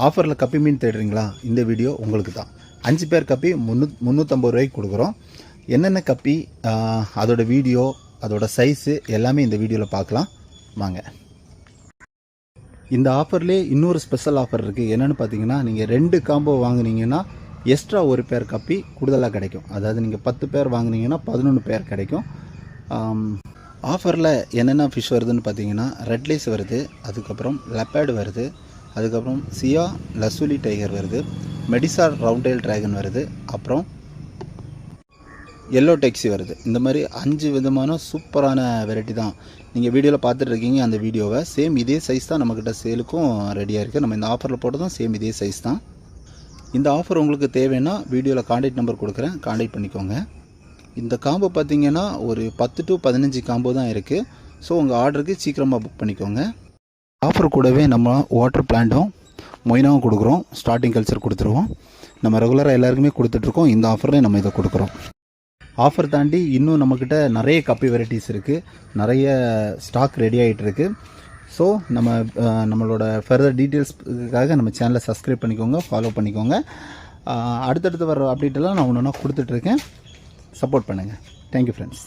ஆஃபரில் கப்பி மீன் தேடுறீங்களா? இந்த வீடியோ உங்களுக்கு தான். 5 பேர் கப்பி 350 ரூபாய்க்கு கொடுக்குறோம். என்னென்ன கப்பி, அதோட வீடியோ, அதோட சைஸு எல்லாமே இந்த வீடியோவில் பார்க்கலாம் வாங்க. இந்த ஆஃபர்லேயே இன்னொரு ஸ்பெஷல் ஆஃபர் இருக்குது. என்னென்னு பார்த்தீங்கன்னா, நீங்கள் 2 காம்போ வாங்குனீங்கன்னா எக்ஸ்ட்ரா ஒரு பேர் கப்பி கூடுதலாக கிடைக்கும். அதாவது நீங்கள் 10 பேர் வாங்குனீங்கன்னா 11 பேர் கிடைக்கும். ஆஃபரில் என்னென்ன ஃபிஷ் வருதுன்னு பார்த்தீங்கன்னா, ரெட் லைஸ் வருது, அதுக்கப்புறம் லெப்பர்டு வருது, அதுக்கப்புறம் சியா லசூலி டைகர் வருது, மெடிசார் ரவுண்டெயில் ட்ராகன் வருது, அப்புறம் எல்லோ டெக்ஸி வருது. இந்த மாதிரி 5 விதமான சூப்பரான வெரைட்டி தான் நீங்கள் வீடியோவில் பார்த்துட்ருக்கீங்க. அந்த வீடியோவை சேம் இதே சைஸ் தான் நம்மக்கிட்ட சேலுக்கும் ரெடியாக இருக்குது. நம்ம இந்த ஆஃபரில் போட்டதும் சேம் இதே சைஸ் தான். இந்த ஆஃபர் உங்களுக்கு தேவைன்னா வீடியோவில் கான்டாக்ட் நம்பர் கொடுக்குறேன், கான்டாக்ட் பண்ணிக்கோங்க. இந்த காம்போ பார்த்தீங்கன்னா ஒரு 10 to 15 காம்போ தான் இருக்குது. ஸோ உங்கள் ஆர்டருக்கு சீக்கிரமாக புக் பண்ணிக்கோங்க. ஆஃபர் கூடவே நம்ம வாட்டர் பிளான்ட்டும் மொயினாவும் கொடுக்குறோம். ஸ்டார்டிங் கல்ச்சர் கொடுத்துருவோம். நம்ம ரெகுலராக எல்லாருக்குமே கொடுத்துட்ருக்கோம். இந்த ஆஃபர்லேயும் நம்ம இதை கொடுக்குறோம். ஆஃபர் தாண்டி இன்னும் நம்மக்கிட்ட நிறைய கப்பி வெரைட்டிஸ் இருக்குது. நிறைய ஸ்டாக் ரெடி ஆகிட்டு இருக்குது. ஸோ நம்மளோட ஃபர்தர் டீட்டெயில்ஸ்க்காக நம்ம சேனலை சப்ஸ்கிரைப் பண்ணிக்கோங்க, ஃபாலோ பண்ணிக்கோங்க. அடுத்தடுத்து வர அப்டேட்டெல்லாம் நான் ஒன்று ஒன்றா கொடுத்துட்ருக்கேன். சப்போர்ட் பண்ணுங்கள். Thank you friends.